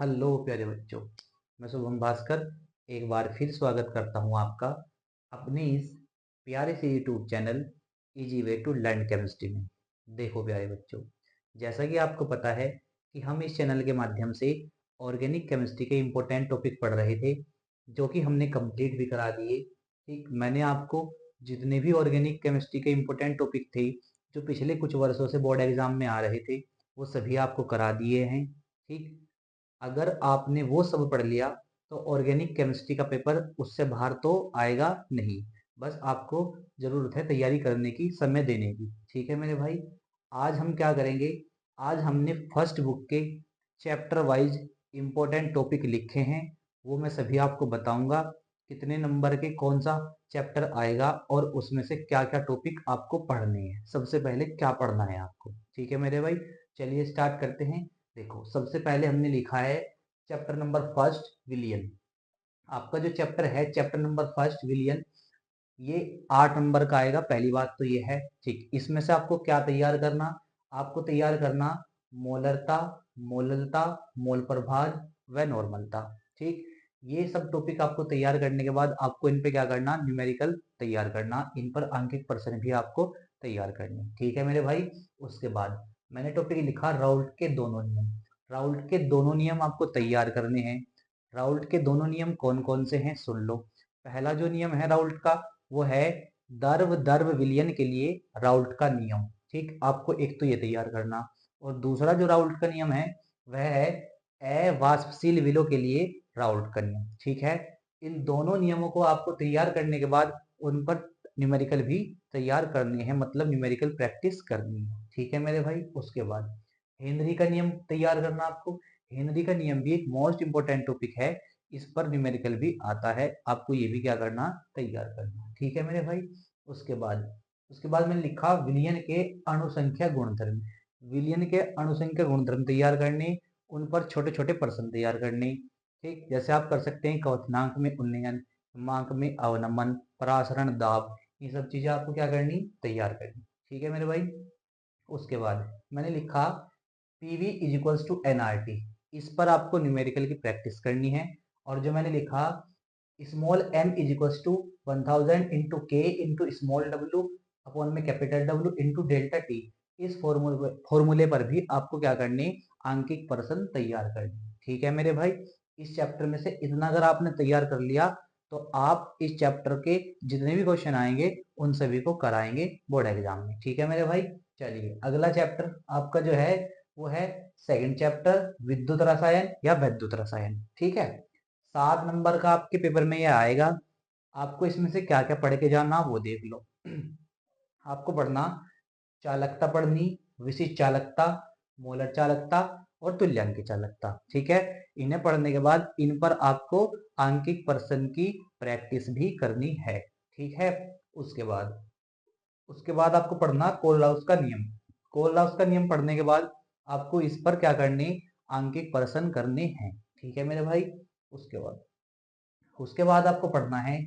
Hello प्यारे बच्चों। मैं शुभम भास्कर एक बार फिर स्वागत करता हूं आपका अपने इस प्यारे से YouTube channel easy way to learn chemistry में। देखो प्यारे बच्चों, जैसा कि आपको पता है कि हम इस चैनल के माध्यम से ऑर्गेनिक केमिस्ट्री के इम्पोर्टेंट टॉपिक पढ़ रहे थे, जो कि हमने कंप्लीट भी करा दिए। ठीक, मैंने आपको जितने भी ऑर्गेनिक केमिस्ट्री के इम्पोर्टेंट टॉपिक थे जो पिछले कुछ वर्षों से बोर्ड एग्जाम में आ रहे थे, वो सभी आपको करा दिए हैं। ठीक, अगर आपने वो सब पढ़ लिया तो ऑर्गेनिक केमिस्ट्री का पेपर उससे बाहर तो आएगा नहीं। बस आपको जरूरत है तैयारी करने की, समय देने की। ठीक है मेरे भाई, आज हम क्या करेंगे? आज हमने फर्स्ट बुक के चैप्टर वाइज इंपॉर्टेंट टॉपिक लिखे हैं। वो मैं सभी आपको बताऊंगा, कितने नंबर के कौन सा चैप्टर आएगा और उसमें से क्या क्या टॉपिक आपको पढ़ने हैं। सबसे पहले क्या पढ़ना है आपको, ठीक है मेरे भाई? चलिए स्टार्ट करते हैं। देखो, सबसे पहले हमने लिखा है चैप्टर नंबर फर्स्ट, विलियन। आपका जो चैप्टर है चैप्टर नंबर फर्स्ट, विलियन, ये 8 नंबर का आएगा। पहली बात तो ये है। ठीक, इसमें से आपको क्या तैयार करना? आपको तैयार करना मोलरता, मोललता, मोल प्रभार व नॉर्मलता। ठीक, ये सब टॉपिक आपको तैयार करने के बाद आपको इन पे क्या करना? न्यूमेरिकल तैयार करना, इन पर अंकित प्रश्न भी आपको तैयार करने। ठीक है मेरे भाई। उसके बाद मैंने टॉपिक लिखा राउल्ट के दोनों नियम। राउल्ट के दोनों नियम आपको तैयार करने हैं। राउल्ट के दोनों नियम कौन कौन से हैं सुन लो। पहला जो नियम है राउल्ट का, वो है द्रव द्रव विलयन के लिए राउल्ट का नियम। ठीक, आपको एक तो ये तैयार करना। और दूसरा जो राउल्ट का नियम है वह है अवाष्पशील विलों के लिए राउल्ट का नियम। ठीक है, इन दोनों नियमों को आपको तैयार करने के बाद उन पर न्यूमेरिकल भी तैयार करने हैं, मतलब न्यूमेरिकल प्रैक्टिस करनी है। ठीक है मेरे भाई। उसके बाद हेनरी का नियम तैयार करना आपको। हेनरी का नियम भी एक मोस्ट इंपोर्टेंट टॉपिक है, इस पर न्यूमेरिकल भी आता है, आपको ये भी क्या करना? तैयार करना। ठीक है मेरे भाई। उसके बाद मैंने लिखा विलियन के अणुसंख्या गुणधर्म। विलियन के अणुसंख्या गुणधर्म तैयार करने, उन पर छोटे छोटे प्रश्न तैयार करने। ठीक, जैसे आप कर सकते हैं क्वथनांक में उन्नयन, मांक में अवनमन, परासरण दाब, ये सब चीजें आपको क्या करनी? तैयार करनी। ठीक है मेरे भाई। उसके बाद मैंने लिखा PV is equals to NRT. इस पर आपको न्यूमेरिकल की प्रैक्टिस करनी है। और जो मैंने लिखा small M is equals to 1000 into K into small W upon में capital W into delta T, इस फॉर्मूले पर भी आपको क्या करनी? आंकिक प्रश्न तैयार करनी। ठीक है मेरे भाई। इस चैप्टर में से इतना अगर आपने तैयार कर लिया तो आप इस चैप्टर के जितने भी क्वेश्चन आएंगे उन सभी को कराएंगे बोर्ड एग्जाम में। ठीक है मेरे भाई। चलिए अगला चैप्टर आपका जो है वो है सेकंड चैप्टर, विद्युत रसायन या वैद्युत रसायन। ठीक है, 7 नंबर का आपके पेपर में ये आएगा। आपको इसमें से क्या क्या पढ़ के जाना वो देख लो। आपको पढ़ना चालकता पढ़नी, विशिष्ट चालकता, मोलर चालकता और तुल्यांकी चालकता। ठीक है, इन्हें पढ़ने के बाद इन पर आपको आंकिक प्रश्न की प्रैक्टिस भी करनी है। ठीक है। उसके बाद आपको पढ़ना कोलराउस का नियम। कोलराउस का नियम पढ़ने के बाद आपको इस पर क्या करनी? आंकिक प्रश्न करने हैं। ठीक है मेरे भाई। उसके बाद आपको पढ़ना है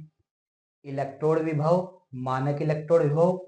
इलेक्ट्रोड विभव, मानक इलेक्ट्रोड विभव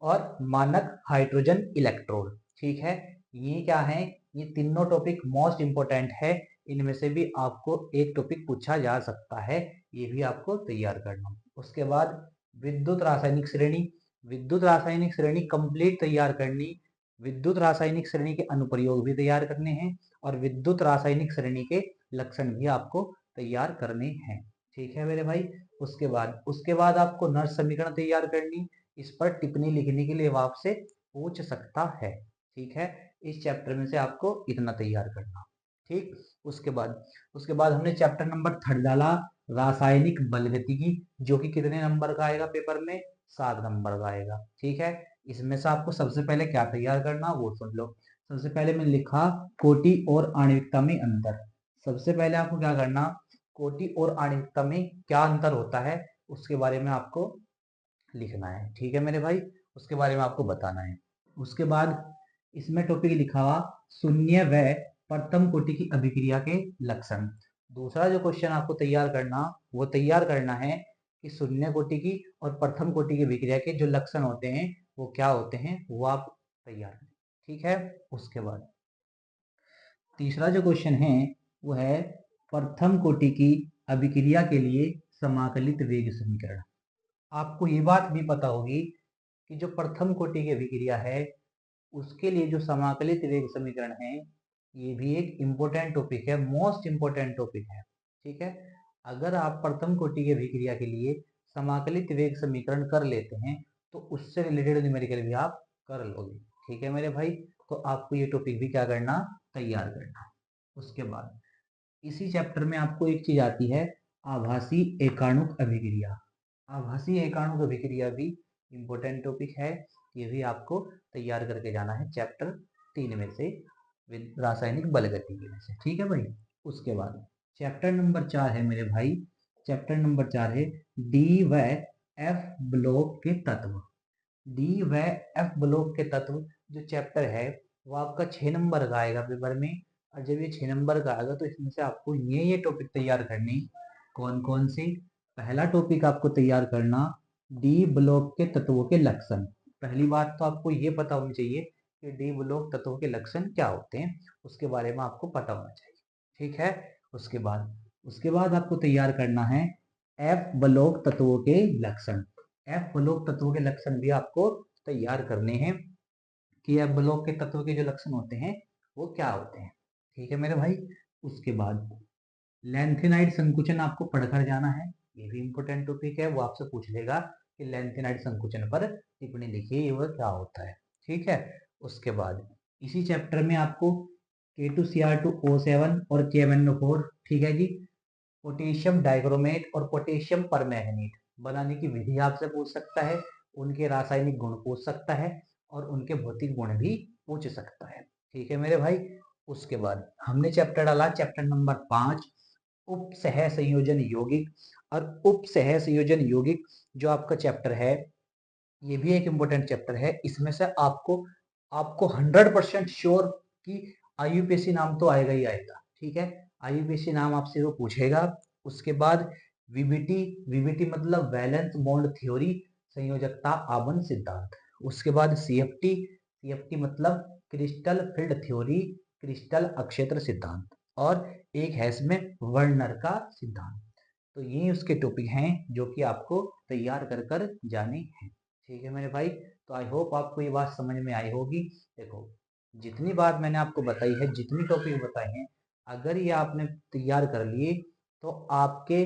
और मानक हाइड्रोजन इलेक्ट्रोड। ठीक है, ये क्या है? ये तीनों टॉपिक मोस्ट इंपोर्टेंट है। इनमें से भी आपको एक टॉपिक पूछा जा सकता है, ये भी आपको तैयार करना। उसके बाद विद्युत रासायनिक श्रेणी। विद्युत रासायनिक श्रेणी कंप्लीट तैयार करनी। विद्युत रासायनिक श्रेणी के अनुप्रयोग भी तैयार करने हैं और विद्युत रासायनिक श्रेणी के लक्षण भी आपको तैयार करने हैं। ठीक है मेरे भाई। उसके बाद आपको नर्स समीकरण तैयार करनी। इस पर टिप्पणी लिखने के लिए वो आपसे पूछ सकता है। ठीक है, इस चैप्टर में से आपको इतना तैयार करना। ठीक, उसके बाद हमने चैप्टर नंबर थर्ड डाला रासायनिक बलगतिकी, जो कि कितने नंबर का आएगा पेपर में? 7 नंबर का आएगा। ठीक है, इसमें से आपको सबसे पहले क्या तैयार करना वो सुन लो। सबसे पहले मैंने लिखा कोटि और आणविकता में अंतर। सबसे पहले आपको क्या करना? कोटि और आणविकता में क्या अंतर होता है उसके बारे में आपको लिखना है। ठीक है मेरे भाई, उसके बारे में आपको बताना है। उसके बाद इसमें टॉपिक लिखा हुआ शून्य व प्रथम कोटि की अभिक्रिया के लक्षण। दूसरा जो क्वेश्चन आपको तैयार करना, वो तैयार करना है कि शून्य कोटि की और प्रथम कोटि की अभिक्रिया के जो लक्षण होते हैं वो क्या होते हैं, वो आप तैयार करें। ठीक है। उसके बाद तीसरा जो क्वेश्चन है वो है प्रथम कोटि की अभिक्रिया के लिए समाकलित वेग समीकरण। आपको ये बात भी पता होगी कि जो प्रथम कोटि की अभिक्रिया है उसके लिए जो समाकलित वेग समीकरण है, ये भी एक इम्पोर्टेंट टॉपिक है, मोस्ट इम्पोर्टेंट टॉपिक है। ठीक है, अगर आप प्रथम कोटि की अभिक्रिया के लिए समाकलित वेग समीकरण कर लेते हैं तो उससे रिलेटेड न्यूमेरिकल भी आप कर लोगे। ठीक है मेरे भाई, तो आपको ये टॉपिक भी क्या करना, तैयार करना। उसके बाद इसी चैप्टर में आपको एक चीज आती है, आभासी एकाणुक अभिक्रिया। आभासी एकाणुक अभिक्रिया भी इम्पोर्टेंट टॉपिक है, ये भी आपको तैयार करके जाना है चैप्टर 3 में से, रासायनिक बलगतिकी में से। ठीक है भाई, उसके बाद चैप्टर नंबर 4 है मेरे भाई, चैप्टर नंबर 4 है डी व एफ ब्लॉक के तत्व। डी व एफ ब्लॉक के तत्व जो चैप्टर है वो आपका 6 नंबर का आएगा पेपर में। और जब ये 6 नंबर का आएगा तो इसमें से आपको ये टॉपिक तैयार करने, कौन कौन से। पहला टॉपिक आपको तैयार करना डी ब्लॉक के तत्वों के लक्षण। पहली बात तो आपको ये पता होनी चाहिए कि डी ब्लॉक तत्वों के लक्षण क्या होते हैं, उसके बारे में आपको पता होना चाहिए। ठीक है, उसके बाद आपको तैयार करना है एफ ब्लॉक तत्वों के लक्षण। एफ ब्लॉक तत्वों के लक्षण भी आपको तैयार करने हैं कि एफ ब्लॉक के तत्व के जो लक्षण होते हैं वो क्या होते हैं। ठीक है मेरे भाई, उसके बाद लेंथेनाइड संकुचन आपको पढ़कर जाना है, ये भी इंपॉर्टेंट टॉपिक है, वो आपसे पूछ लेगा कि लेंथेनाइड संकुचन पर टिप्पणी लिखिए, ये वह क्या होता है। ठीक है, उसके बाद इसी चैप्टर में आपको K2Cr2O7 और KMnO4, ठीक है जी, पोटेशियम डाइक्रोमेट और पोटेशियम परमैंगनीट बनाने की विधि आपसे पूछ सकता है, उनके रासायनिक गुण पूछ सकता है और उनके भौतिक गुण भी पूछ सकता है। ठीक है मेरे भाई, उसके बाद हमने चैप्टर डाला चैप्टर नंबर 5 उप सह संयोजन यौगिक। और उप सह संयोजन यौगिक जो आपका चैप्टर है ये भी एक इम्पोर्टेंट चैप्टर है। इसमें से आपको आपको 100% श्योर कि आईयूपीएसी नाम तो आएगा ही आएगा। ठीक है, आईयूपीएसी नाम आपसे वो पूछेगा। उसके बाद वीबीटी, वीबीटी मतलब वैलेंस बॉन्ड थ्योरी, संयोजकता आबंध सिद्धांत। उसके बाद सीएफटी, सीएफटी मतलब क्रिस्टल फील्ड थ्योरी, क्रिस्टल अक्षेत्र सिद्धांत। और एक है इसमें वर्नर का सिद्धांत। तो ये उसके टॉपिक हैं जो कि आपको तैयार कर कर जाने हैं। ठीक है मेरे भाई, तो आई होप आपको ये बात समझ में आई होगी। देखो, जितनी बात मैंने आपको बताई है, जितनी टॉपिक बताए हैं, अगर ये आपने तैयार कर लिए तो आपके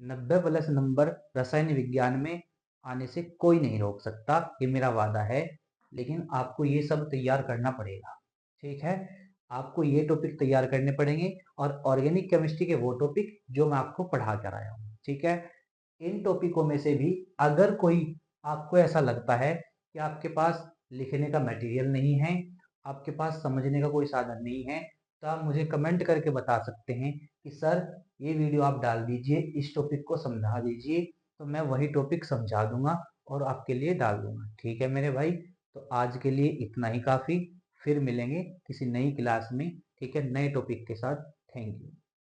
90+ नंबर रसायन विज्ञान में आने से कोई नहीं रोक सकता, ये मेरा वादा है। लेकिन आपको ये सब तैयार करना पड़ेगा। ठीक है, आपको ये टॉपिक तैयार करने पड़ेंगे और ऑर्गेनिक केमिस्ट्री के वो टॉपिक जो मैं आपको पढ़ा कर आया हूँ। ठीक है, इन टॉपिकों में से भी अगर कोई आपको ऐसा लगता है कि आपके पास लिखने का मटेरियल नहीं है, आपके पास समझने का कोई साधन नहीं है, तो आप मुझे कमेंट करके बता सकते हैं कि सर ये वीडियो आप डाल दीजिए, इस टॉपिक को समझा दीजिए, तो मैं वही टॉपिक समझा दूंगा और आपके लिए डाल दूंगा। ठीक है मेरे भाई, तो आज के लिए इतना ही काफ़ी, फिर मिलेंगे किसी नई क्लास में। ठीक है, नए टॉपिक के साथ। Thank you.